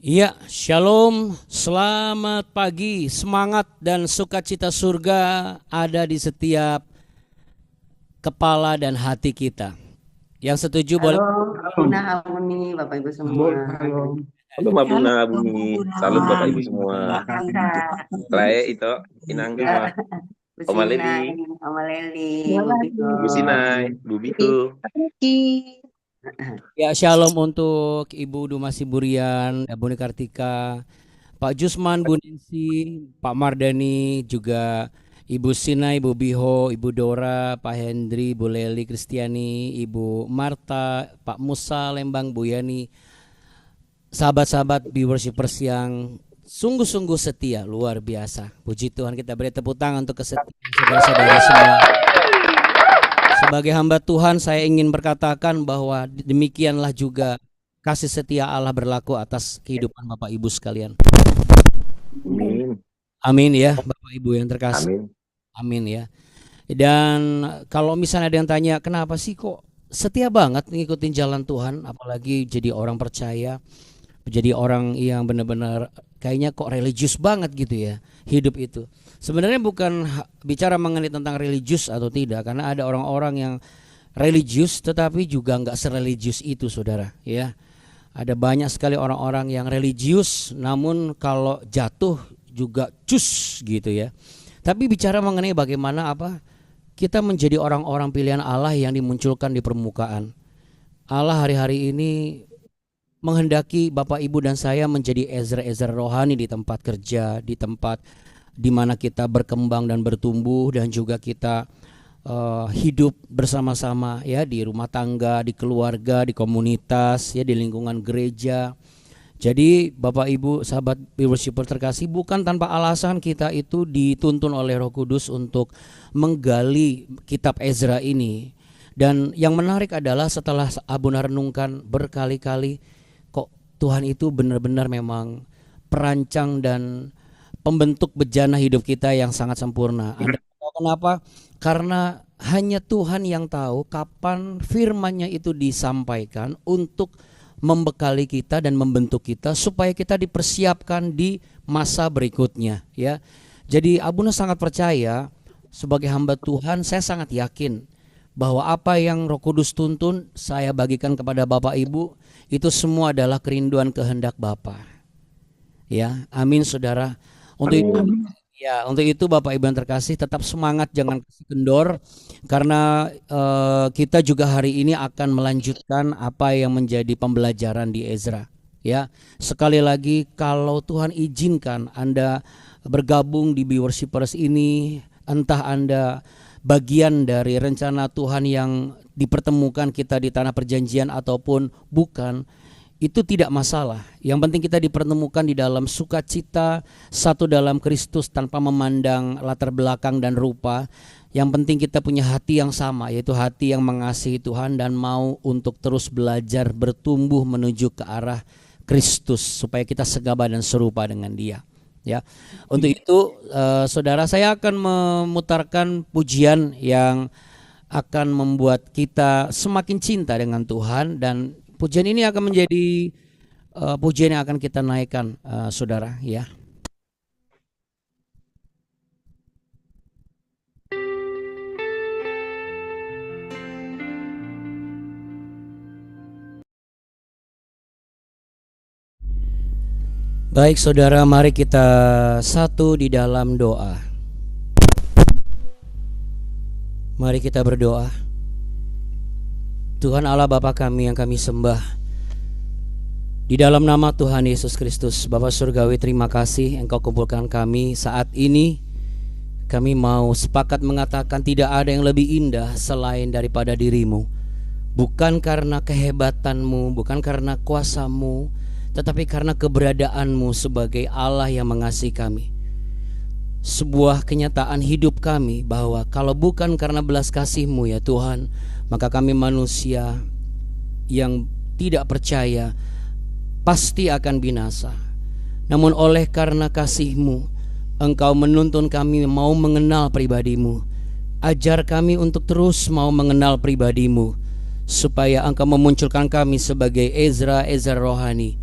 Iya, shalom, selamat pagi, semangat dan sukacita surga ada di setiap kepala dan hati kita. Yang setuju boleh. Halo, Buna Harmoni, Bapak Ibu semua. Halo Mbak Buna, Bumi. Salut Bapak Ibu semua. Kakak, Lae itu Inangga, Bu Oma Sinai, Leli, Oma Leli, Bu Biko. Bu Sinai, Bu Biku. Ya, shalom untuk Ibu Dumasi Burian, Bu Kartika, Pak Jusman, Bu Nancy, Pak Mardani, juga Ibu Sinai, Ibu Biho, Ibu Dora, Pak Hendri, Bu Leli Kristiani, Ibu Marta, Pak Musa Lembang, Bu Yani, sahabat-sahabat viewershippers yang sungguh-sungguh setia, luar biasa. Puji Tuhan, kita beri tepuk tangan untuk kesetiaan saudara-saudara semua. Sebagai hamba Tuhan, saya ingin berkatakan bahwa demikianlah juga kasih setia Allah berlaku atas kehidupan Bapak Ibu sekalian. Amin. Amin ya, Bapak Ibu yang terkasih. Amin. Amin ya. Dan kalau misalnya ada yang tanya, kenapa sih kok setia banget ngikutin jalan Tuhan, apalagi jadi orang percaya, jadi orang yang benar-benar kayaknya kok religius banget gitu ya hidup itu. Sebenarnya bukan bicara mengenai tentang religius atau tidak, karena ada orang-orang yang religius tetapi juga nggak sereligius itu, saudara ya. Ada banyak sekali orang-orang yang religius namun kalau jatuh juga cus gitu ya. Tapi bicara mengenai bagaimana kita menjadi orang-orang pilihan Allah yang dimunculkan di permukaan. Allah hari-hari ini menghendaki Bapak Ibu dan saya menjadi Ezra-Ezra rohani di tempat kerja, di tempat di mana kita berkembang dan bertumbuh, dan juga kita hidup bersama-sama ya, di rumah tangga, di keluarga, di komunitas ya, di lingkungan gereja. Jadi Bapak Ibu sahabat viewershipper terkasih, bukan tanpa alasan kita itu dituntun oleh Roh Kudus untuk menggali kitab Ezra ini. Dan yang menarik adalah setelah Abuna renungkan berkali-kali, kok Tuhan itu benar-benar memang perancang dan pembentuk bejana hidup kita yang sangat sempurna. Anda tahu kenapa? Karena hanya Tuhan yang tahu kapan firman-Nya itu disampaikan untuk membekali kita dan membentuk kita supaya kita dipersiapkan di masa berikutnya ya. Jadi Abuna sangat percaya, sebagai hamba Tuhan saya sangat yakin bahwa apa yang Roh Kudus tuntun saya bagikan kepada Bapak Ibu itu semua adalah kerinduan kehendak Bapa. Ya, amin saudara. Untuk itu Bapak Ibu yang terkasih, tetap semangat, jangan kasih kendor, karena kita juga hari ini akan melanjutkan apa yang menjadi pembelajaran di Ezra. Ya, sekali lagi kalau Tuhan izinkan Anda bergabung di viewershipers ini, entah Anda bagian dari rencana Tuhan yang dipertemukan kita di tanah perjanjian ataupun bukan, itu tidak masalah. Yang penting kita dipertemukan di dalam sukacita, satu dalam Kristus tanpa memandang latar belakang dan rupa. Yang penting kita punya hati yang sama, yaitu hati yang mengasihi Tuhan dan mau untuk terus belajar bertumbuh menuju ke arah Kristus supaya kita segabah dan serupa dengan Dia. Ya, untuk itu saudara, saya akan memutarkan pujian yang akan membuat kita semakin cinta dengan Tuhan, dan pujian ini akan menjadi pujian yang akan kita naikkan, saudara ya. Baik saudara, mari kita satu di dalam doa. Mari kita berdoa. Tuhan Allah Bapa kami yang kami sembah, di dalam nama Tuhan Yesus Kristus, Bapa Surgawi, terima kasih Engkau kumpulkan kami saat ini. Kami mau sepakat mengatakan tidak ada yang lebih indah selain daripada diri-Mu. Bukan karena kehebatan-Mu, bukan karena kuasa-Mu, tetapi karena keberadaan-Mu sebagai Allah yang mengasihi kami. Sebuah kenyataan hidup kami bahwa kalau bukan karena belas kasih-Mu ya Tuhan, maka kami manusia yang tidak percaya pasti akan binasa. Namun oleh karena kasih-Mu, Engkau menuntun kami mau mengenal pribadi-Mu. Ajar kami untuk terus mau mengenal pribadi-Mu, supaya Engkau memunculkan kami sebagai Ezra rohani,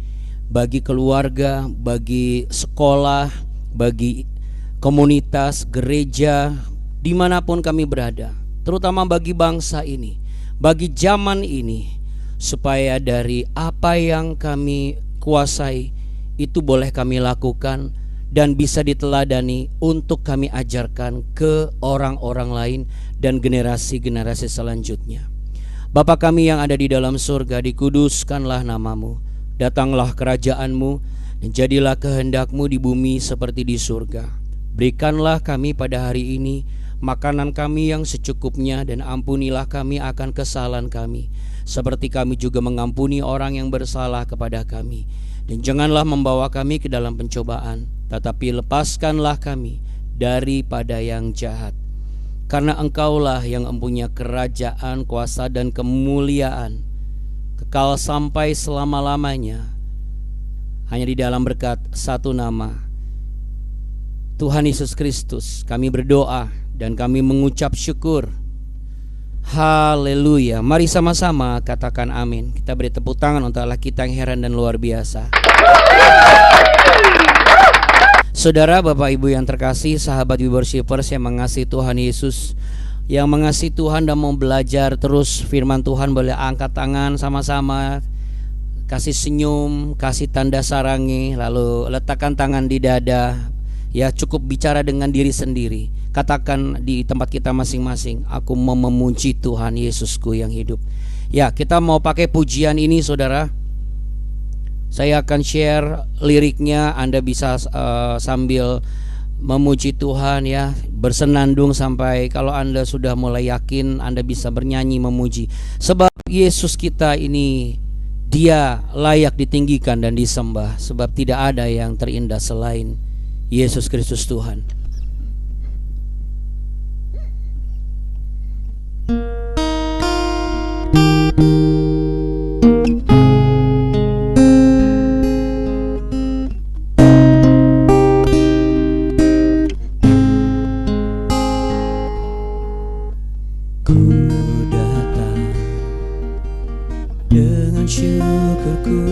bagi keluarga, bagi sekolah, bagi komunitas, gereja, dimanapun kami berada, terutama bagi bangsa ini, bagi zaman ini, supaya dari apa yang kami kuasai itu boleh kami lakukan dan bisa diteladani untuk kami ajarkan ke orang-orang lain dan generasi-generasi selanjutnya. Bapa kami yang ada di dalam surga, dikuduskanlah namamu, datanglah kerajaanmu, dan jadilah kehendakmu di bumi seperti di surga. Berikanlah kami pada hari ini makanan kami yang secukupnya, dan ampunilah kami akan kesalahan kami, seperti kami juga mengampuni orang yang bersalah kepada kami. Dan janganlah membawa kami ke dalam pencobaan, tetapi lepaskanlah kami daripada yang jahat. Karena Engkaulah yang mempunyai kerajaan, kuasa, dan kemuliaan kekal sampai selama-lamanya. Hanya di dalam berkat satu nama, Tuhan Yesus Kristus, kami berdoa dan kami mengucap syukur. Haleluya. Mari sama-sama katakan amin. Kita beri tepuk tangan untuk Allah kita yang heran dan luar biasa. Saudara, Bapak Ibu yang terkasih, sahabat worshipers yang mengasihi Tuhan Yesus, yang mengasihi Tuhan dan mau belajar terus firman Tuhan, boleh angkat tangan sama-sama, kasih senyum, kasih tanda sarangi, lalu letakkan tangan di dada. Ya, cukup bicara dengan diri sendiri. Katakan di tempat kita masing-masing, aku mau memuji Tuhan Yesusku yang hidup. Ya, kita mau pakai pujian ini, saudara. Saya akan share liriknya. Anda bisa sambil memuji Tuhan, ya, bersenandung sampai kalau Anda sudah mulai yakin, Anda bisa bernyanyi memuji. Sebab Yesus kita ini, Dia layak ditinggikan dan disembah, sebab tidak ada yang terindah selain Yesus Kristus Tuhan. Ku datang dengan syukurku,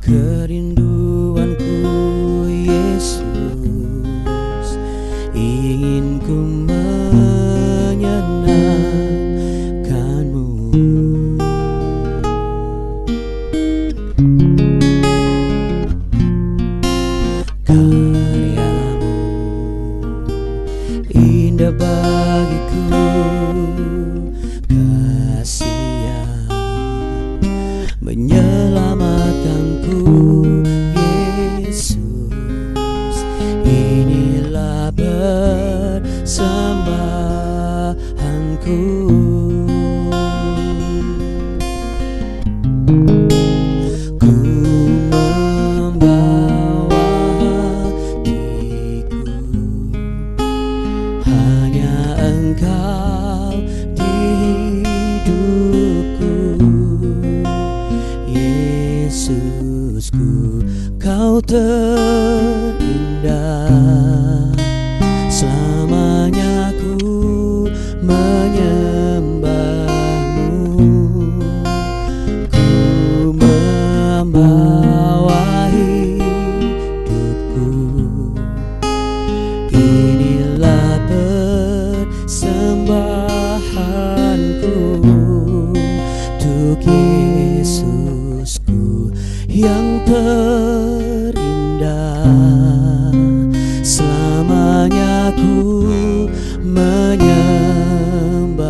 kerinduanku Yesus, ingin ku menyenangkanmu. Karyamu indah bagiku, kasih yang menyelamatkanku. Yesus, inilah persembahanku. Ku membawa hatiku, hanya Engkau di hidupku. Yesusku, Kau terindah, selamanya ku menyembahmu. Ku membawa hidupku, inilah persembahanku untuk Yesusku yang terindah, selamanya ku menyembahmu.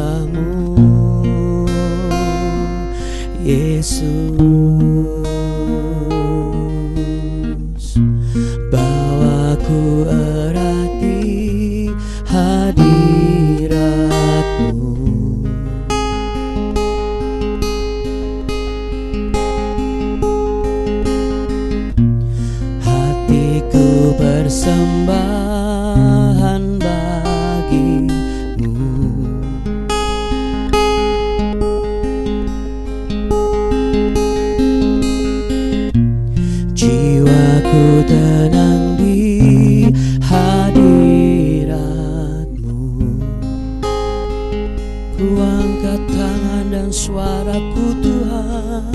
Ku angkat tangan dan suaraku Tuhan,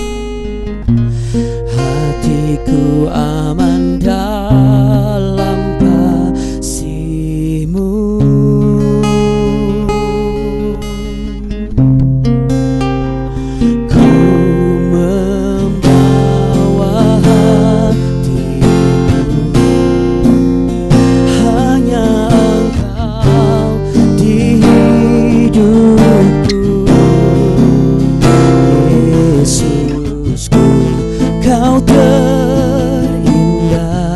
hatiku aman dalam kasih-Mu. Ku membawa hatiku, hanya Engkau di hidupku. Yesusku, Kau terindah,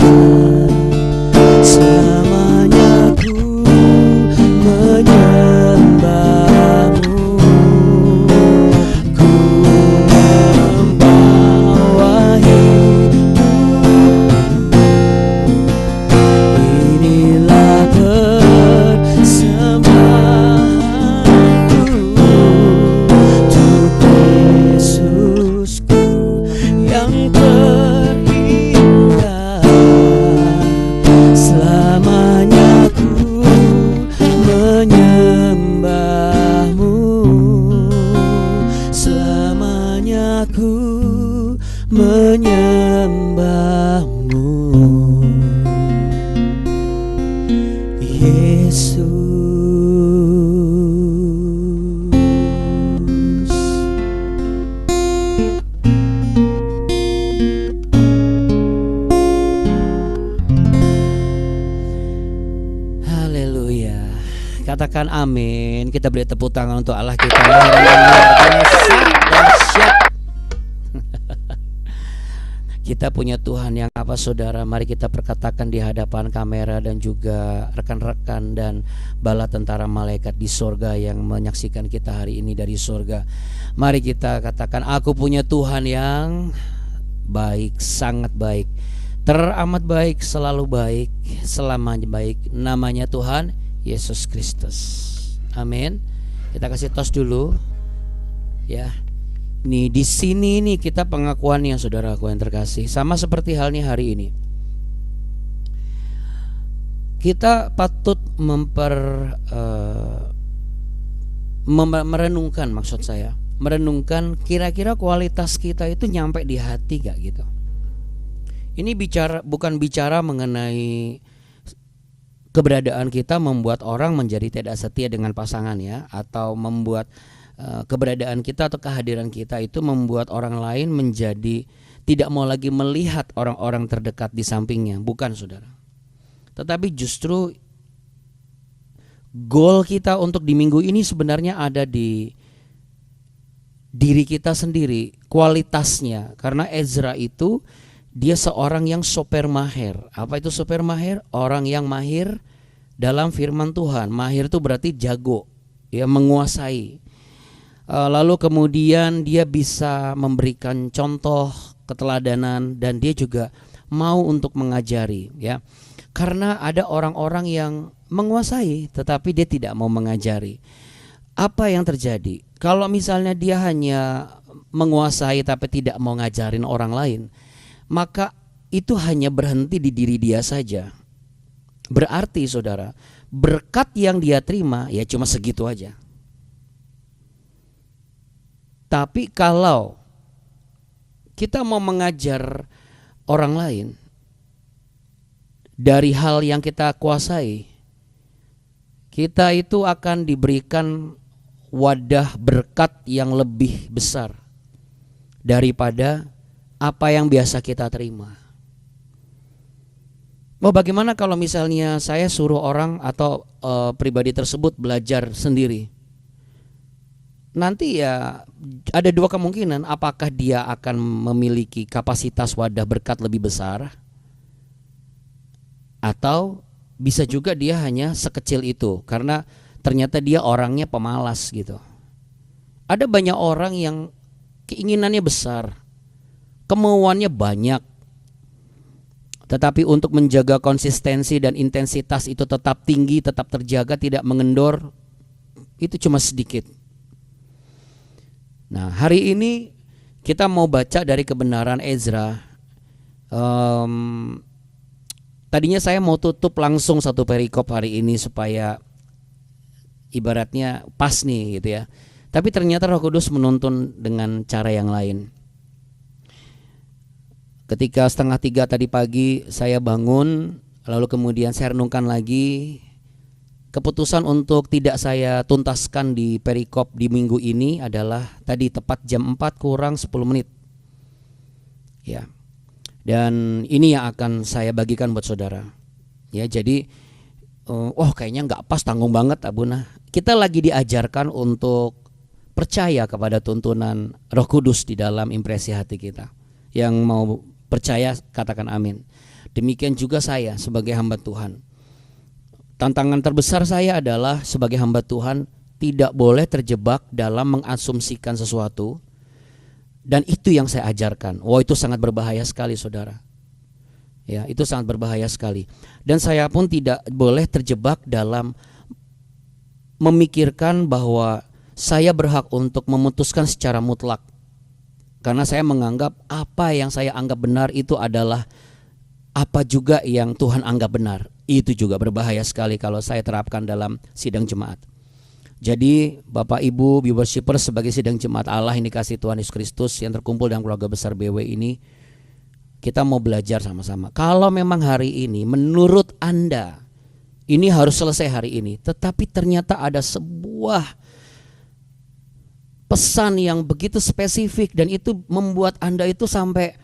selamanya ku menyembah-Mu. Ku membawa hidupku, inilah persembahanku untuk Yesusku yang terindah. Selamanya ku menyembah-Mu, selamanya ku menyembah-Mu, Yesus. Haleluya. Katakan amin. Kita beri tepuk tangan untuk Allah kita yang luar biasa dahsyat. Kita punya Tuhan yang apa, saudara? Mari kita perkatakan di hadapan kamera dan juga rekan-rekan dan bala tentara malaikat di sorga yang menyaksikan kita hari ini dari sorga. Mari kita katakan, aku punya Tuhan yang baik, sangat baik, teramat baik, selalu baik, selamanya baik. Namanya Tuhan Yesus Kristus. Amin. Kita kasih tos dulu, ya. Nih di sini nih kita pengakuannya, saudaraku yang terkasih. Sama seperti halnya hari ini. Kita patut merenungkan, maksud saya, merenungkan kira-kira kualitas kita itu nyampe di hati gak gitu. Ini bukan bicara mengenai keberadaan kita membuat orang menjadi tidak setia dengan pasangannya, atau membuat keberadaan kita atau kehadiran kita itu membuat orang lain menjadi tidak mau lagi melihat orang-orang terdekat di sampingnya. Bukan, saudara. Tetapi justru goal kita untuk di minggu ini sebenarnya ada di diri kita sendiri, kualitasnya. Karena Ezra itu dia seorang yang soper mahir. Apa itu soper mahir? Orang yang mahir dalam firman Tuhan. Mahir itu berarti jago, ya, menguasai. Lalu kemudian dia bisa memberikan contoh keteladanan, dan dia juga mau untuk mengajari, ya. Karena ada orang-orang yang menguasai tetapi dia tidak mau mengajari. Apa yang terjadi? Kalau misalnya dia hanya menguasai tapi tidak mau ngajarin orang lain, maka itu hanya berhenti di diri dia saja. Berarti, saudara, berkat yang dia terima ya cuma segitu aja. Tapi kalau kita mau mengajar orang lain dari hal yang kita kuasai, kita itu akan diberikan wadah berkat yang lebih besar daripada apa yang biasa kita terima. Bagaimana kalau misalnya saya suruh orang atau pribadi tersebut belajar sendiri? Nanti ya ada dua kemungkinan, apakah dia akan memiliki kapasitas wadah berkat lebih besar, atau bisa juga dia hanya sekecil itu karena ternyata dia orangnya pemalas gitu. Ada banyak orang yang keinginannya besar, kemauannya banyak, tetapi untuk menjaga konsistensi dan intensitas itu tetap tinggi, tetap terjaga, tidak mengendor, itu cuma sedikit. Nah, hari ini kita mau baca dari kebenaran Ezra. Tadinya saya mau tutup langsung satu perikop hari ini supaya ibaratnya pas nih gitu ya. Tapi ternyata Roh Kudus menuntun dengan cara yang lain. Ketika 2:30 tadi pagi saya bangun, lalu kemudian saya renungkan lagi, keputusan untuk tidak saya tuntaskan di perikop di minggu ini adalah tadi tepat jam 4 kurang 10 menit. Ya. Dan ini yang akan saya bagikan buat saudara. Ya, jadi kayaknya nggak pas, tanggung banget Abuna. Kita lagi diajarkan untuk percaya kepada tuntunan Roh Kudus di dalam impresi hati kita. Yang mau percaya katakan amin. Demikian juga saya sebagai hamba Tuhan. Tantangan terbesar saya adalah sebagai hamba Tuhan tidak boleh terjebak dalam mengasumsikan sesuatu. Dan itu yang saya ajarkan. Itu sangat berbahaya sekali saudara. Ya, itu sangat berbahaya sekali. Dan saya pun tidak boleh terjebak dalam memikirkan bahwa saya berhak untuk memutuskan secara mutlak. Karena saya menganggap apa yang saya anggap benar itu adalah apa juga yang Tuhan anggap benar. Itu juga berbahaya sekali kalau saya terapkan dalam sidang jemaat. Jadi Bapak Ibu Worshipers, sebagai sidang jemaat Allah ini kasih Tuhan Yesus Kristus yang terkumpul dalam keluarga besar BW ini, kita mau belajar sama-sama. Kalau memang hari ini menurut Anda ini harus selesai hari ini, tetapi ternyata ada sebuah pesan yang begitu spesifik dan itu membuat Anda itu sampai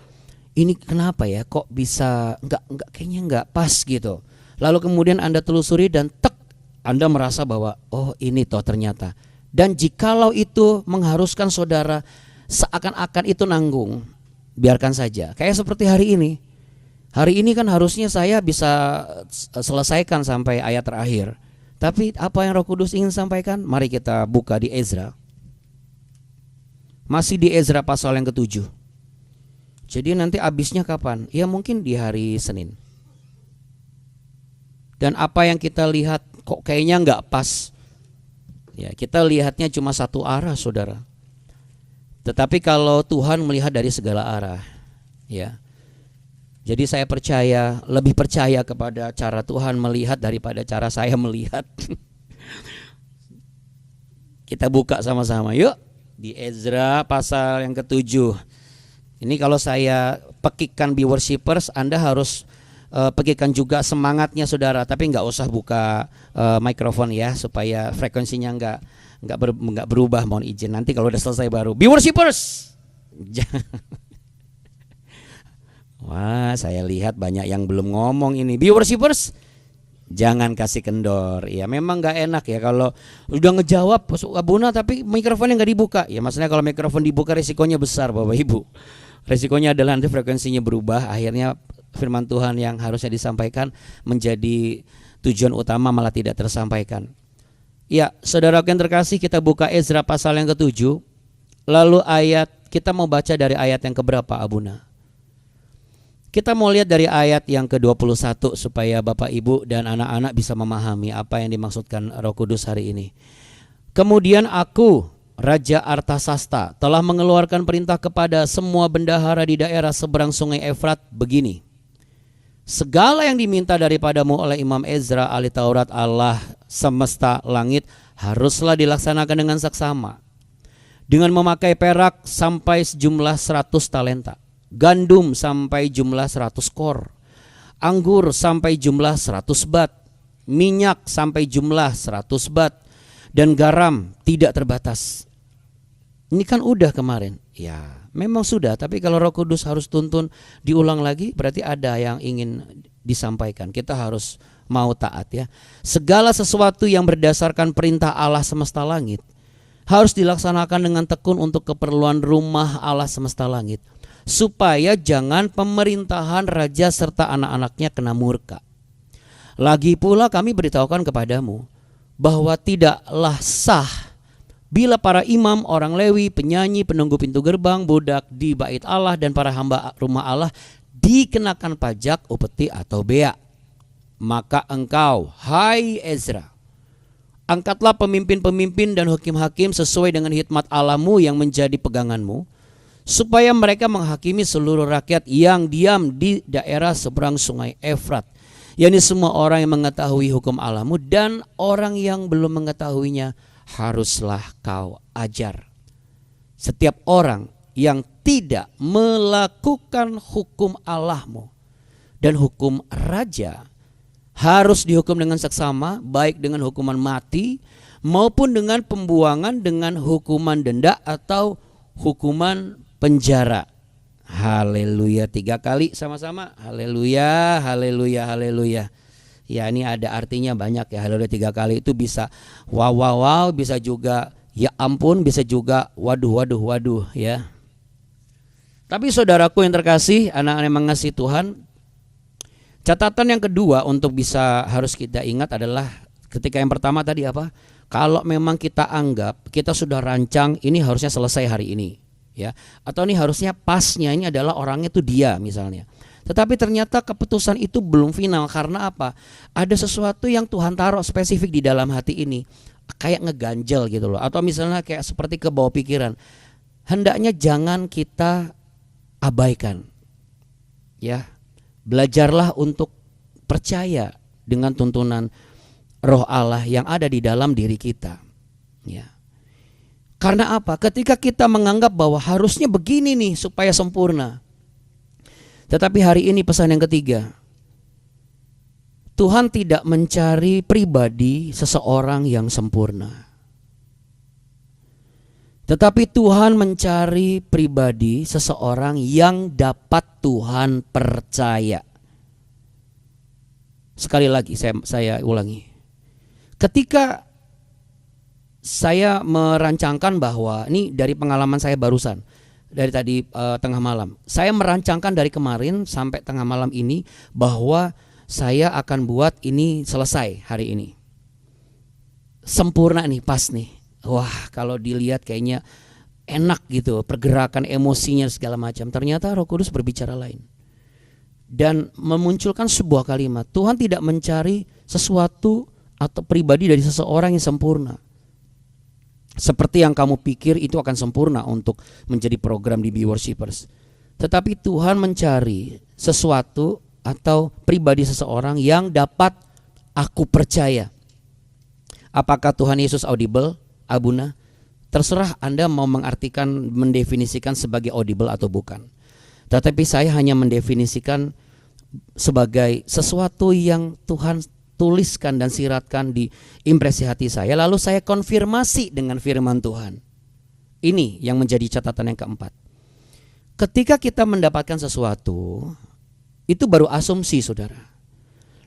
ini kenapa ya kok bisa enggak kayaknya enggak pas gitu. Lalu kemudian Anda telusuri dan Anda merasa bahwa ini toh ternyata. Dan jikalau itu mengharuskan saudara seakan-akan itu nanggung, biarkan saja. Kayak seperti hari ini. Hari ini kan harusnya saya bisa selesaikan sampai ayat terakhir. Tapi apa yang Roh Kudus ingin sampaikan? Mari kita buka di Ezra. Masih di Ezra pasal yang ke-7. Jadi nanti habisnya kapan? Ya mungkin di hari Senin. Dan apa yang kita lihat kok kayaknya nggak pas. Ya, kita lihatnya cuma satu arah saudara. Tetapi kalau Tuhan melihat dari segala arah, ya. Jadi saya lebih percaya kepada cara Tuhan melihat daripada cara saya melihat. Kita buka sama-sama yuk. Di Ezra pasal yang ke-7. Ini kalau saya pekikkan Worshipers, Anda harus pekikkan juga semangatnya saudara. Tapi nggak usah buka mikrofon ya, supaya frekuensinya nggak berubah. Mohon izin. Nanti kalau udah selesai baru Worshipers. Wah, saya lihat banyak yang belum ngomong ini. Worshipers, jangan kasih kendor. Ya memang gak enak ya kalau udah ngejawab Abuna tapi mikrofonnya gak dibuka. Ya maksudnya kalau mikrofon dibuka risikonya besar Bapak Ibu. Risikonya adalah nanti frekuensinya berubah. Akhirnya firman Tuhan yang harusnya disampaikan menjadi tujuan utama malah tidak tersampaikan. Ya saudara yang terkasih, kita buka Ezra pasal yang ke-7. Lalu kita mau baca dari ayat yang keberapa Abuna? Kita mau lihat dari ayat yang ke-21 supaya Bapak Ibu dan anak-anak bisa memahami apa yang dimaksudkan Roh Kudus hari ini. Kemudian aku, Raja Artasasta, telah mengeluarkan perintah kepada semua bendahara di daerah seberang sungai Efrat begini. Segala yang diminta daripadamu oleh Imam Ezra ahli Taurat Allah semesta langit haruslah dilaksanakan dengan saksama. Dengan memakai perak sampai sejumlah 100 talenta. Gandum sampai jumlah 100 kor, anggur sampai jumlah 100 bat, minyak sampai jumlah 100 bat, dan garam tidak terbatas. Ini kan udah kemarin. Ya memang sudah, tapi kalau Roh Kudus harus tuntun diulang lagi, berarti ada yang ingin disampaikan. Kita harus mau taat ya. Segala sesuatu yang berdasarkan perintah Allah semesta langit harus dilaksanakan dengan tekun untuk keperluan rumah Allah semesta langit, supaya jangan pemerintahan raja serta anak-anaknya kena murka. Lagi pula kami beritahukan kepadamu bahwa tidaklah sah bila para imam, orang Lewi, penyanyi, penunggu pintu gerbang, budak di bait Allah dan para hamba rumah Allah dikenakan pajak, upeti atau bea. Maka engkau, hai Ezra, angkatlah pemimpin-pemimpin dan hakim-hakim sesuai dengan hikmat Allahmu yang menjadi peganganmu, supaya mereka menghakimi seluruh rakyat yang diam di daerah seberang sungai Efrat, yakni semua orang yang mengetahui hukum Allahmu, dan orang yang belum mengetahuinya haruslah kau ajar. Setiap orang yang tidak melakukan hukum Allahmu dan hukum raja harus dihukum dengan seksama, baik dengan hukuman mati maupun dengan pembuangan, dengan hukuman denda atau hukuman penjara. Haleluya, 3 kali sama-sama. Haleluya, haleluya, haleluya. Ya, ini ada artinya banyak ya. Haleluya 3 kali itu bisa wow wow wow, bisa juga ya ampun, bisa juga waduh waduh waduh ya. Tapi saudaraku yang terkasih, anak-anak yang mengasihi Tuhan, catatan yang kedua untuk bisa harus kita ingat adalah ketika yang pertama tadi apa? Kalau memang kita anggap kita sudah rancang ini harusnya selesai hari ini, ya, atau ini harusnya pasnya ini adalah orangnya itu dia misalnya. Tetapi ternyata keputusan itu belum final karena apa? Ada sesuatu yang Tuhan taruh spesifik di dalam hati ini, kayak ngeganjel gitu loh. Atau misalnya kayak seperti kebawa pikiran. Hendaknya jangan kita abaikan. Ya. Belajarlah untuk percaya dengan tuntunan Roh Allah yang ada di dalam diri kita. Ya. Karena apa? Ketika kita menganggap bahwa harusnya begini nih supaya sempurna. Tetapi hari ini pesan yang ketiga. Tuhan tidak mencari pribadi seseorang yang sempurna. Tetapi Tuhan mencari pribadi seseorang yang dapat Tuhan percaya. Sekali lagi saya ulangi. Ketika saya merancangkan bahwa ini dari pengalaman saya barusan dari tadi tengah malam. Saya merancangkan dari kemarin sampai tengah malam ini bahwa saya akan buat ini selesai hari ini. Sempurna nih, pas nih. Wah, kalau dilihat kayaknya enak gitu, pergerakan emosinya segala macam. Ternyata Roh Kudus berbicara lain. Dan memunculkan sebuah kalimat, Tuhan tidak mencari sesuatu atau pribadi dari seseorang yang sempurna. Seperti yang kamu pikir itu akan sempurna untuk menjadi program di Be Worshipers. Tetapi Tuhan mencari sesuatu atau pribadi seseorang yang dapat aku percaya. Apakah Tuhan Yesus audible, Abuna? Terserah Anda mau mengartikan, mendefinisikan sebagai audible atau bukan. Tetapi saya hanya mendefinisikan sebagai sesuatu yang Tuhan tuliskan dan siratkan di impresi hati saya. Lalu saya konfirmasi dengan firman Tuhan. Ini yang menjadi catatan yang keempat. Ketika kita mendapatkan sesuatu, itu baru asumsi, saudara.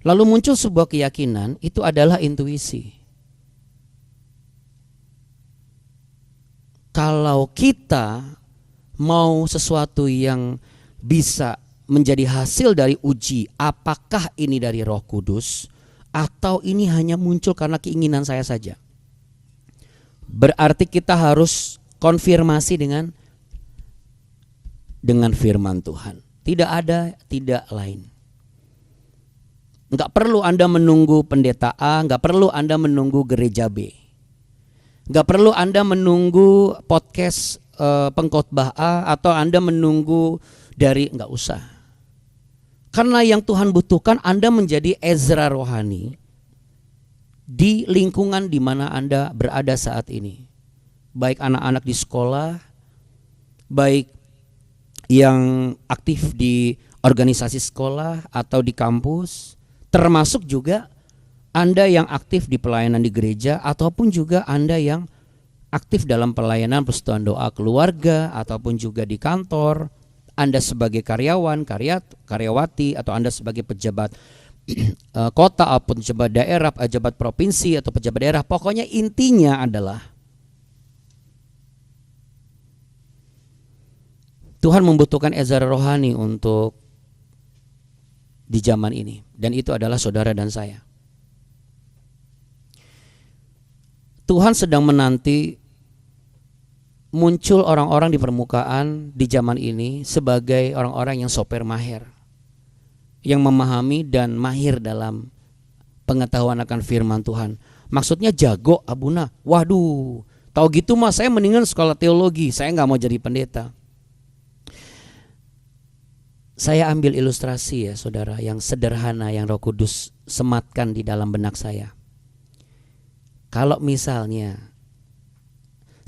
Lalu muncul sebuah keyakinan, itu adalah intuisi. Kalau kita mau sesuatu yang bisa menjadi hasil dari uji, apakah ini dari Roh Kudus atau ini hanya muncul karena keinginan saya saja, berarti kita harus konfirmasi dengan firman Tuhan. Tidak ada, tidak lain. Enggak perlu Anda menunggu pendeta A, enggak perlu Anda menunggu gereja B. Enggak perlu Anda menunggu podcast pengkhotbah A atau Anda menunggu dari, enggak usah. Karena yang Tuhan butuhkan Anda menjadi Ezra rohani di lingkungan di mana Anda berada saat ini. Baik anak-anak di sekolah, baik yang aktif di organisasi sekolah atau di kampus, termasuk juga Anda yang aktif di pelayanan di gereja ataupun juga Anda yang aktif dalam pelayanan persekutuan doa keluarga ataupun juga di kantor. Anda sebagai karyawan, karyawati, atau Anda sebagai pejabat kota ataupun pejabat daerah, pejabat provinsi atau pejabat daerah. Pokoknya intinya adalah Tuhan membutuhkan Ezra rohani untuk di zaman ini, dan itu adalah saudara dan saya. Tuhan sedang menanti muncul orang-orang di permukaan di zaman ini sebagai orang-orang yang soper mahir, yang memahami dan mahir dalam pengetahuan akan firman Tuhan. Maksudnya jago, Abuna. Waduh, tahu gitu mah saya mendingan sekolah teologi, saya nggak mau jadi pendeta. Saya ambil ilustrasi ya saudara, yang sederhana yang Roh Kudus sematkan di dalam benak saya. Kalau misalnya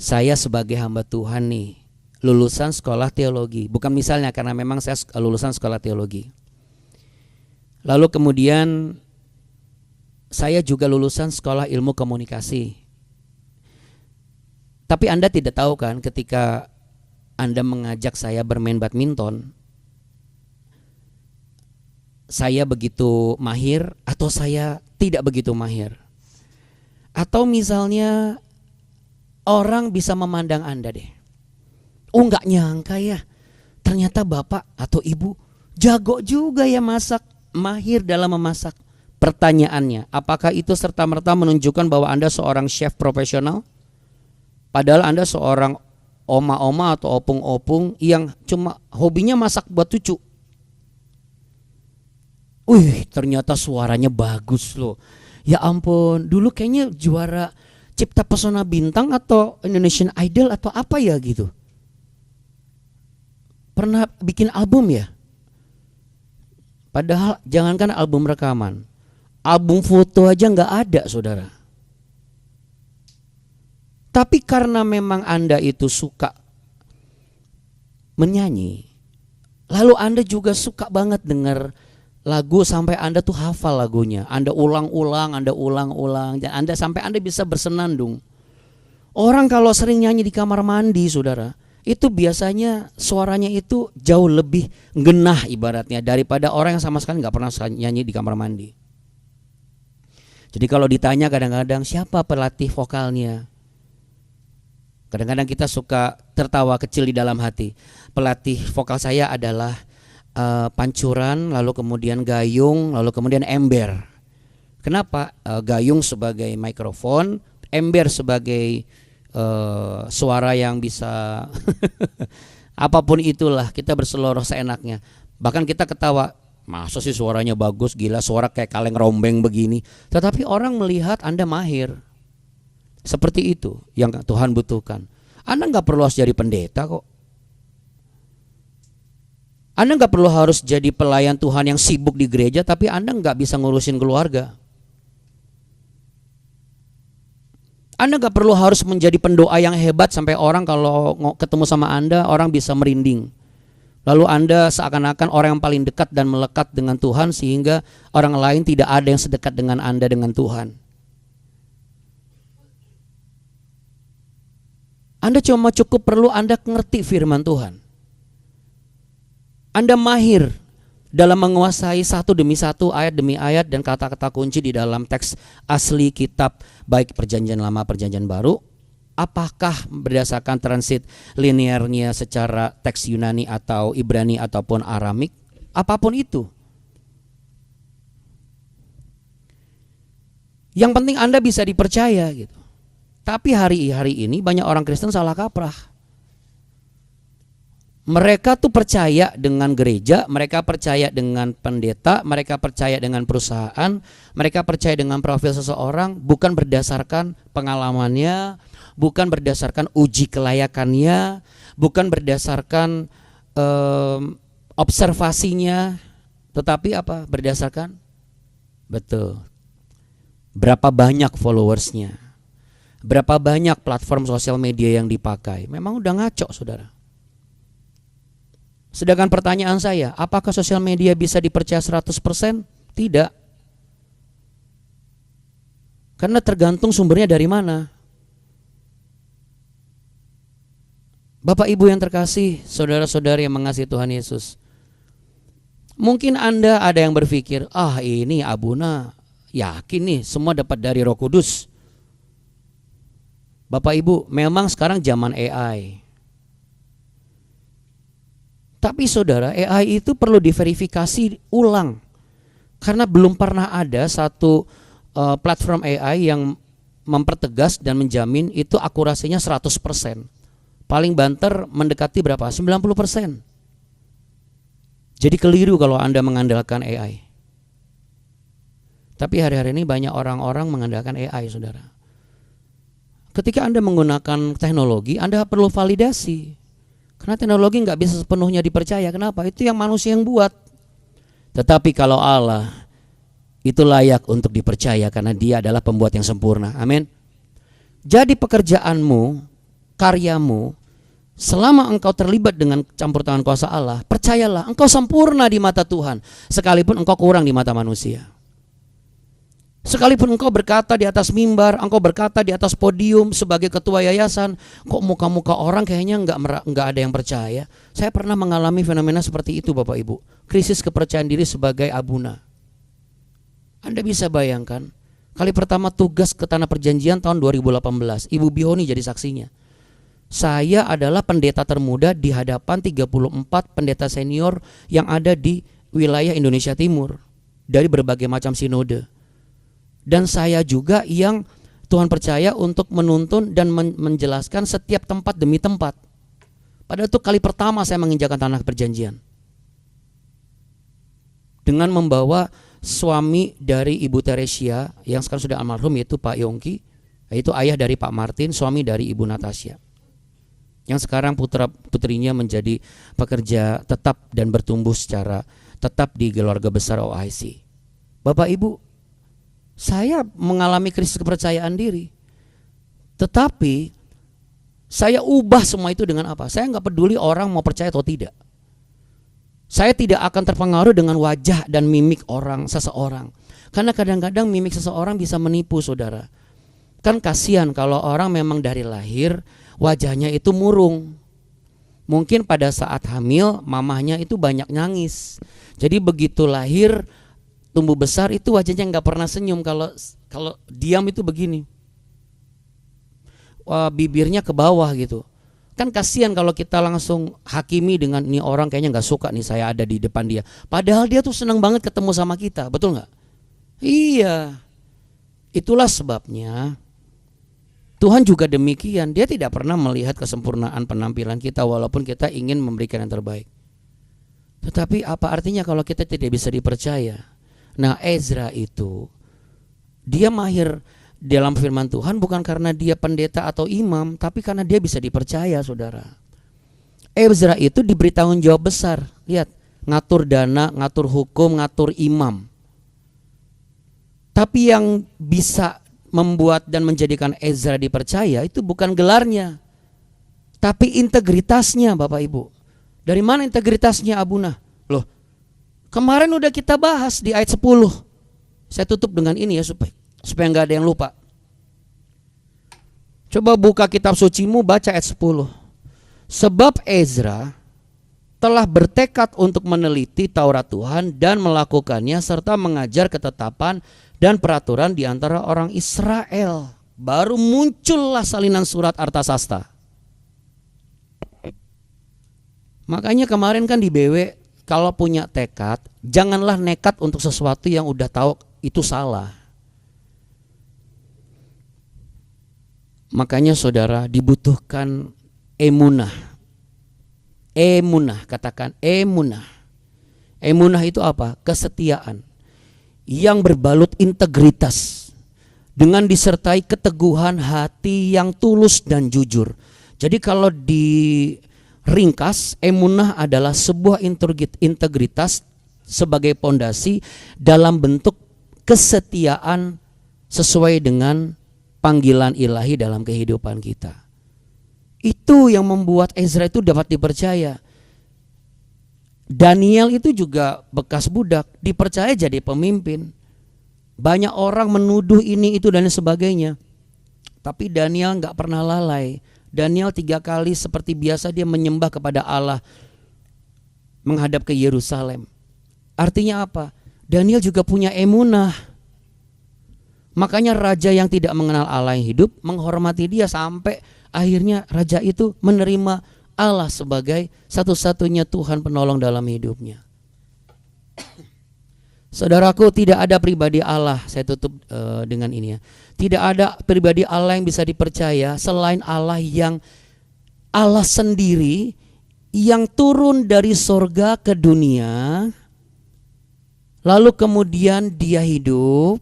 saya sebagai hamba Tuhan nih, lulusan sekolah teologi, bukan misalnya karena memang saya lulusan sekolah teologi. Lalu kemudian saya juga lulusan sekolah ilmu komunikasi. Tapi Anda tidak tahu kan, ketika Anda mengajak saya bermain badminton, saya begitu mahir atau saya tidak begitu mahir. Atau misalnya orang bisa memandang Anda deh, oh nggak nyangka ya, ternyata bapak atau ibu jago juga ya masak, mahir dalam memasak. Pertanyaannya, apakah itu serta-merta menunjukkan bahwa Anda seorang chef profesional? Padahal Anda seorang oma-oma atau opung-opung yang cuma hobinya masak buat cucu. Wih, ternyata suaranya bagus loh. Ya ampun, dulu kayaknya juara Cipta Pesona Bintang atau Indonesian Idol atau apa ya gitu. Pernah bikin album ya? Padahal jangankan album rekaman, album foto aja nggak ada saudara. Tapi karena memang Anda itu suka menyanyi, lalu Anda juga suka banget dengar lagu sampai Anda tuh hafal lagunya. Anda ulang-ulang, dan Anda sampai Anda bisa bersenandung. Orang kalau sering nyanyi di kamar mandi saudara, itu biasanya suaranya itu jauh lebih genah ibaratnya daripada orang yang sama sekali nggak pernah nyanyi di kamar mandi. Jadi kalau ditanya kadang-kadang siapa pelatih vokalnya, kadang-kadang kita suka tertawa kecil di dalam hati. Pelatih vokal saya adalah pancuran, lalu kemudian gayung, lalu kemudian ember. Kenapa? Gayung sebagai mikrofon, ember sebagai suara yang bisa apapun itulah, kita berseloroh seenaknya. Bahkan kita ketawa, masa sih suaranya bagus, gila suara kayak kaleng rombeng begini. Tetapi orang melihat Anda mahir. Seperti itu yang Tuhan butuhkan. Anda gak perlu harus jadi pendeta kok. Anda gak perlu harus jadi pelayan Tuhan yang sibuk di gereja, tapi Anda gak bisa ngurusin keluarga. Anda gak perlu harus menjadi pendoa yang hebat sampai orang kalau ketemu sama Anda, orang bisa merinding. Lalu Anda seakan-akan orang yang paling dekat dan melekat dengan Tuhan, sehingga orang lain tidak ada yang sedekat dengan Anda dengan Tuhan. Anda cuma cukup perlu Anda ngerti firman Tuhan. Anda mahir dalam menguasai satu demi satu, ayat demi ayat, dan kata-kata kunci di dalam teks asli kitab baik perjanjian lama perjanjian baru. Apakah berdasarkan transit linearnya secara teks Yunani atau Ibrani ataupun Aramik, apapun itu. Yang penting Anda bisa dipercaya gitu. Tapi hari ini banyak orang Kristen salah kaprah. Mereka tuh percaya dengan gereja, mereka percaya dengan pendeta, mereka percaya dengan perusahaan, mereka percaya dengan profil seseorang, bukan berdasarkan pengalamannya, bukan berdasarkan uji kelayakannya, bukan berdasarkan observasinya, tetapi apa? Berdasarkan betul berapa banyak followersnya, berapa banyak platform sosial media yang dipakai. Memang udah ngaco saudara. Sedangkan pertanyaan saya, apakah sosial media bisa dipercaya 100%? Tidak. Karena tergantung sumbernya dari mana. Bapak Ibu yang terkasih, saudara-saudari yang mengasihi Tuhan Yesus. Mungkin Anda ada yang berpikir, ini Abuna yakin nih semua dapat dari Roh Kudus. Bapak Ibu, memang sekarang zaman AI. Tapi saudara, AI itu perlu diverifikasi ulang. Karena belum pernah ada satu platform AI yang mempertegas dan menjamin itu akurasinya 100%. Paling banter mendekati berapa? 90%. Jadi keliru kalau Anda mengandalkan AI. Tapi hari-hari ini banyak orang-orang mengandalkan AI saudara. Ketika Anda menggunakan teknologi, Anda perlu validasi. Karena teknologi nggak bisa sepenuhnya dipercaya. Kenapa? Itu yang manusia yang buat. Tetapi kalau Allah, itu layak untuk dipercaya karena Dia adalah pembuat yang sempurna. Amin. Jadi pekerjaanmu, karyamu, selama engkau terlibat dengan campur tangan kuasa Allah, percayalah engkau sempurna di mata Tuhan, sekalipun engkau kurang di mata manusia. Sekalipun engkau berkata di atas mimbar, engkau berkata di atas podium sebagai ketua yayasan, kok muka-muka orang kayaknya nggak ada yang percaya. Saya pernah mengalami fenomena seperti itu, Bapak Ibu. Krisis kepercayaan diri sebagai abuna. Anda bisa bayangkan, kali pertama tugas ke Tanah Perjanjian tahun 2018, Ibu Bihoni jadi saksinya. Saya adalah pendeta termuda di hadapan 34 pendeta senior yang ada di wilayah Indonesia Timur dari berbagai macam sinode. Dan saya juga yang Tuhan percaya untuk menuntun dan menjelaskan setiap tempat demi tempat. Padahal itu kali pertama saya menginjakan Tanah Perjanjian. Dengan membawa suami dari Ibu Teresia yang sekarang sudah almarhum, yaitu Pak Yongki, yaitu ayah dari Pak Martin, suami dari Ibu Natasha, yang sekarang putrinya menjadi pekerja tetap dan bertumbuh secara tetap di keluarga besar OIC. Bapak Ibu, saya mengalami krisis kepercayaan diri. Tetapi saya ubah semua itu dengan apa? Saya nggak peduli orang mau percaya atau tidak. Saya tidak akan terpengaruh dengan wajah dan mimik orang seseorang. Karena kadang-kadang mimik seseorang bisa menipu, saudara. Kan kasihan kalau orang memang dari lahir wajahnya itu murung. Mungkin pada saat hamil mamahnya itu banyak nangis. Jadi begitu lahir tumbuh besar itu wajahnya nggak pernah senyum. Kalau diam itu begini, bibirnya ke bawah gitu. Kan kasihan kalau kita langsung hakimi dengan ini orang kayaknya nggak suka nih saya ada di depan dia. Padahal dia tuh senang banget ketemu sama kita, betul nggak? Iya. Itulah sebabnya Tuhan juga demikian. Dia tidak pernah melihat kesempurnaan penampilan kita walaupun kita ingin memberikan yang terbaik. Tetapi apa artinya kalau kita tidak bisa dipercaya? Nah, Ezra itu dia mahir dalam firman Tuhan bukan karena dia pendeta atau imam, tapi karena dia bisa dipercaya, saudara. Ezra itu diberi tanggung jawab besar. Lihat, ngatur dana, ngatur hukum, ngatur imam. Tapi yang bisa membuat dan menjadikan Ezra dipercaya itu bukan gelarnya, tapi integritasnya, Bapak Ibu. Dari mana integritasnya, Abuna? Loh, kemarin udah kita bahas di ayat 10. Saya tutup dengan ini ya supaya nggak ada yang lupa. Coba buka kitab sucimu, baca ayat 10. Sebab Ezra telah bertekad untuk meneliti Taurat Tuhan dan melakukannya serta mengajar ketetapan dan peraturan di antara orang Israel. Baru muncullah salinan surat Artasasta. Makanya kemarin kan di BW, kalau punya tekad, janganlah nekat untuk sesuatu yang udah tahu itu salah. Makanya saudara dibutuhkan emunah. Emunah, katakan emunah. Emunah itu apa? Kesetiaan yang berbalut integritas dengan disertai keteguhan hati yang tulus dan jujur. Jadi kalau diringkas, emunah adalah sebuah integritas sebagai pondasi dalam bentuk kesetiaan sesuai dengan panggilan ilahi dalam kehidupan kita. Itu yang membuat Ezra itu dapat dipercaya. Daniel itu juga bekas budak, dipercaya jadi pemimpin. Banyak orang menuduh ini itu dan sebagainya, tapi Daniel gak pernah lalai. Daniel 3 kali seperti biasa dia menyembah kepada Allah menghadap ke Yerusalem. Artinya apa? Daniel juga punya emunah. Makanya raja yang tidak mengenal Allah yang hidup menghormati dia sampai akhirnya raja itu menerima Allah sebagai satu-satunya Tuhan penolong dalam hidupnya. Saudaraku, tidak ada pribadi Allah, saya tutup dengan ini ya. Tidak ada pribadi Allah yang bisa dipercaya selain Allah yang Allah sendiri yang turun dari sorga ke dunia, lalu kemudian dia hidup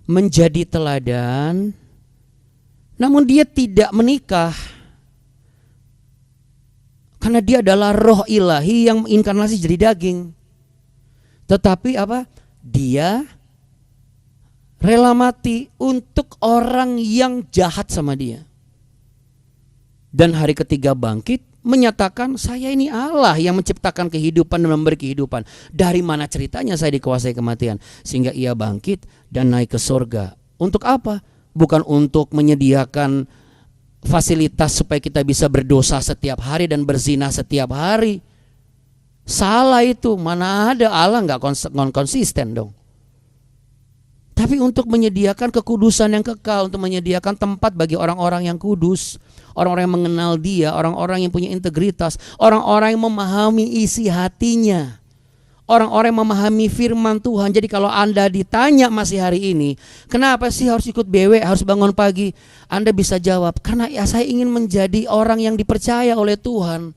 menjadi teladan, namun dia tidak menikah. Karena dia adalah roh ilahi yang inkarnasi jadi daging. Tetapi apa? Dia rela mati untuk orang yang jahat sama dia. Dan hari ketiga bangkit menyatakan, saya ini Allah yang menciptakan kehidupan dan memberi kehidupan. Dari mana ceritanya saya dikuasai kematian? Sehingga ia bangkit dan naik ke surga. Untuk apa? Bukan untuk menyediakan fasilitas supaya kita bisa berdosa setiap hari dan berzina setiap hari. Salah itu. Mana ada, Allah nggak konsisten dong. Tapi untuk menyediakan kekudusan yang kekal, untuk menyediakan tempat bagi orang-orang yang kudus, orang-orang yang mengenal dia, orang-orang yang punya integritas, orang-orang yang memahami isi hatinya, orang-orang yang memahami firman Tuhan. Jadi kalau Anda ditanya masih hari ini, kenapa sih harus ikut BW, harus bangun pagi? Anda bisa jawab, karena ya saya ingin menjadi orang yang dipercaya oleh Tuhan.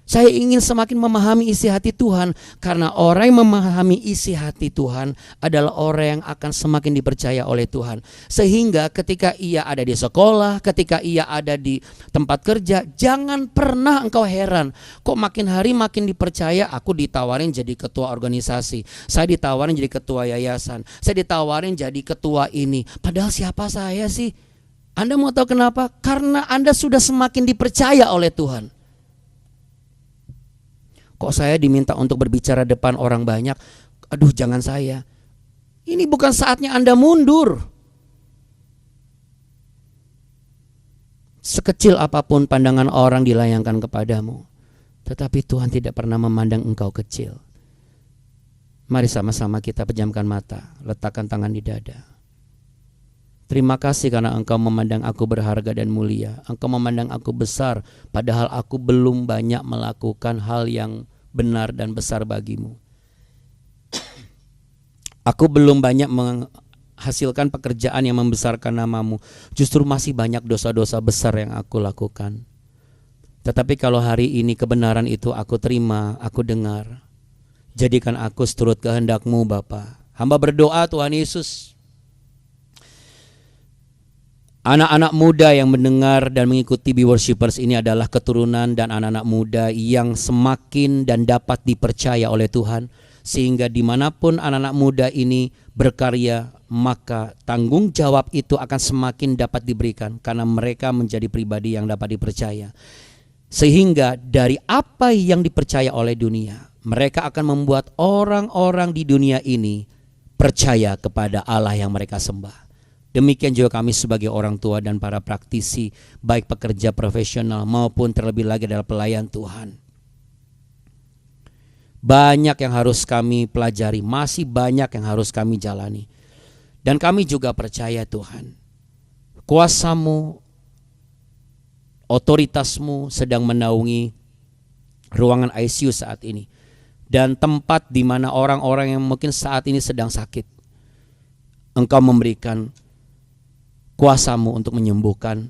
Saya ingin semakin memahami isi hati Tuhan. Karena orang yang memahami isi hati Tuhan adalah orang yang akan semakin dipercaya oleh Tuhan. Sehingga ketika ia ada di sekolah, ketika ia ada di tempat kerja, jangan pernah engkau heran, kok makin hari makin dipercaya. Aku ditawarin jadi ketua organisasi, saya ditawarin jadi ketua yayasan, saya ditawarin jadi ketua ini. Padahal siapa saya sih? Anda mau tahu kenapa? Karena Anda sudah semakin dipercaya oleh Tuhan. Kok saya diminta untuk berbicara depan orang banyak? Aduh, jangan saya. Ini bukan saatnya Anda mundur. Sekecil apapun pandangan orang dilayangkan kepadamu, tetapi Tuhan tidak pernah memandang engkau kecil. Mari sama-sama kita pejamkan mata, letakkan tangan di dada. Terima kasih karena engkau memandang aku berharga dan mulia. Engkau memandang aku besar, padahal aku belum banyak melakukan hal yang benar dan besar bagimu. Aku belum banyak menghasilkan pekerjaan yang membesarkan namamu. Justru masih banyak dosa-dosa besar yang aku lakukan. Tetapi kalau hari ini kebenaran itu aku terima, aku dengar, jadikan aku seturut kehendak-Mu Bapa. Hamba berdoa Tuhan Yesus, anak-anak muda yang mendengar dan mengikuti Be Worshipers ini adalah keturunan dan anak-anak muda yang semakin dan dapat dipercaya oleh Tuhan. Sehingga dimanapun anak-anak muda ini berkarya, maka tanggung jawab itu akan semakin dapat diberikan. Karena mereka menjadi pribadi yang dapat dipercaya. Sehingga dari apa yang dipercaya oleh dunia, mereka akan membuat orang-orang di dunia ini percaya kepada Allah yang mereka sembah. Demikian juga kami sebagai orang tua dan para praktisi, baik pekerja profesional maupun terlebih lagi adalah pelayan Tuhan. Banyak yang harus kami pelajari, masih banyak yang harus kami jalani. Dan kami juga percaya Tuhan, kuasa-Mu, otoritas-Mu sedang menaungi ruangan ICU saat ini. Dan tempat di mana orang-orang yang mungkin saat ini sedang sakit, Engkau memberikan kuasa-Mu untuk menyembuhkan,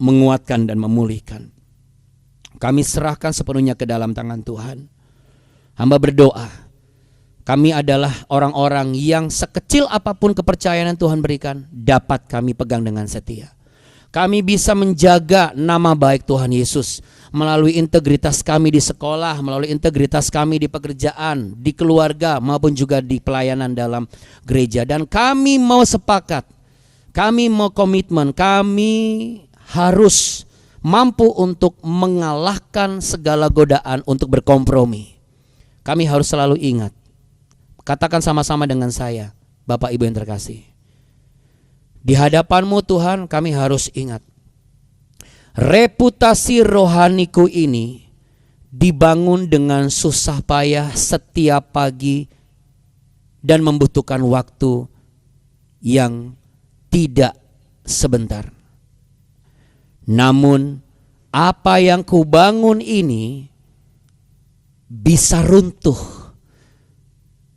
menguatkan dan memulihkan. Kami serahkan sepenuhnya ke dalam tangan Tuhan. Hamba berdoa, kami adalah orang-orang yang sekecil apapun kepercayaan yang Tuhan berikan, dapat kami pegang dengan setia. Kami bisa menjaga nama baik Tuhan Yesus melalui integritas kami di sekolah, melalui integritas kami di pekerjaan, di keluarga maupun juga di pelayanan dalam gereja. Dan kami mau sepakat, kami mau komitmen, kami harus mampu untuk mengalahkan segala godaan untuk berkompromi. Kami harus selalu ingat, katakan sama-sama dengan saya, Bapak Ibu yang terkasih, di hadapan-Mu Tuhan kami harus ingat, reputasi rohaniku ini dibangun dengan susah payah setiap pagi dan membutuhkan waktu yang tidak sebentar. Namun apa yang kubangun ini bisa runtuh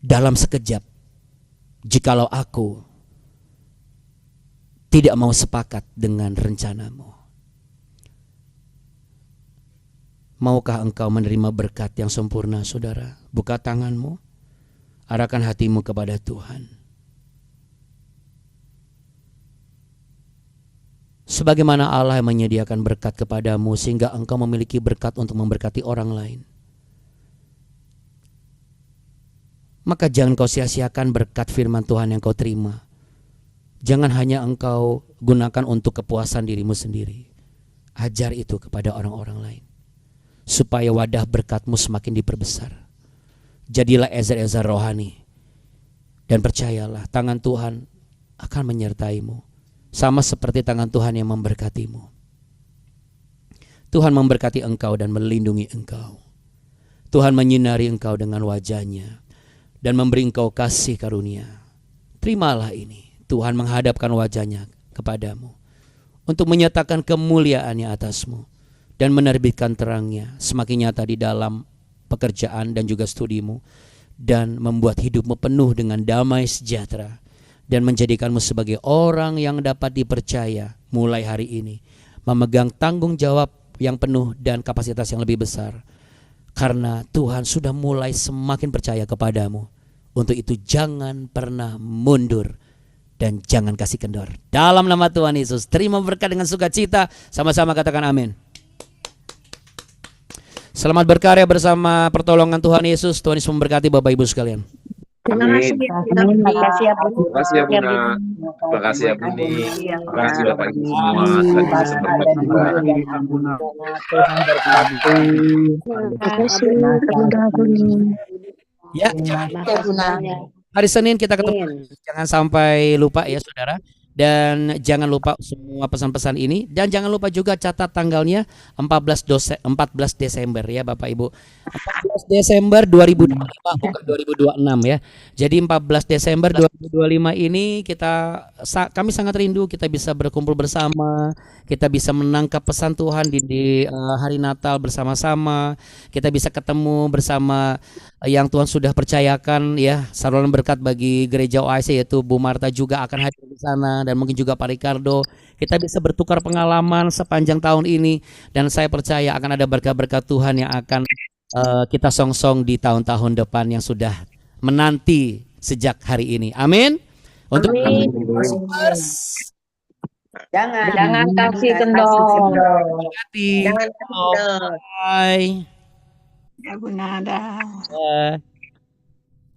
dalam sekejap jikalau aku tidak mau sepakat dengan rencana-Mu. Maukah engkau menerima berkat yang sempurna, saudara? Buka tanganmu, arahkan hatimu kepada Tuhan. Sebagaimana Allah yang menyediakan berkat kepadamu sehingga engkau memiliki berkat untuk memberkati orang lain. Maka jangan kau sia-siakan berkat firman Tuhan yang kau terima. Jangan hanya engkau gunakan untuk kepuasan dirimu sendiri. Ajar itu kepada orang-orang lain. Supaya wadah berkatmu semakin diperbesar. Jadilah ezer-ezer rohani. Dan percayalah, tangan Tuhan akan menyertaimu. Sama seperti tangan Tuhan yang memberkatimu. Tuhan memberkati engkau dan melindungi engkau. Tuhan menyinari engkau dengan wajahnya dan memberi engkau kasih karunia. Terimalah ini. Tuhan menghadapkan wajahnya kepadamu untuk menyatakan kemuliaannya atasmu dan menerbitkan terangnya semakin nyata di dalam pekerjaan dan juga studimu, dan membuat hidupmu penuh dengan damai sejahtera dan menjadikanmu sebagai orang yang dapat dipercaya mulai hari ini, memegang tanggung jawab yang penuh dan kapasitas yang lebih besar. Karena Tuhan sudah mulai semakin percaya kepadamu. Untuk itu jangan pernah mundur dan jangan kasih kendor. Dalam nama Tuhan Yesus, terima berkat dengan sukacita. Sama-sama katakan amin. Selamat berkarya bersama pertolongan Tuhan Yesus. Tuhan Yesus memberkati Bapak Ibu sekalian. Terima kasih. Terima kasih ya Bunda. Terima kasih ya Bunda. Terima kasih Bapak Ibu semua. Tuhan Yesus memberkati. Tuhan berkati. Terima kasih Bunda Buni. Ya, hari Senin kita ketemu. Jangan sampai lupa ya saudara. Dan jangan lupa semua pesan-pesan ini. Dan jangan lupa juga catat tanggalnya 14 Desember ya Bapak Ibu. 14 Desember 2025 bukan 2026 ya. Jadi 14 Desember 2025 ini kami sangat rindu kita bisa berkumpul bersama. Kita bisa menangkap pesan Tuhan di hari Natal bersama-sama. Kita bisa ketemu bersama yang Tuhan sudah percayakan ya, saluran berkat bagi gereja OIC, yaitu Bu Marta juga akan hadir di sana dan mungkin juga Pak Ricardo. Kita bisa bertukar pengalaman sepanjang tahun ini dan saya percaya akan ada berkat-berkat Tuhan yang akan kita song-song di tahun-tahun depan yang sudah menanti sejak hari ini. Amin. Untuk Jangan kasih kendor. Jangan kendor. Bye. Ya Bunda. Bye.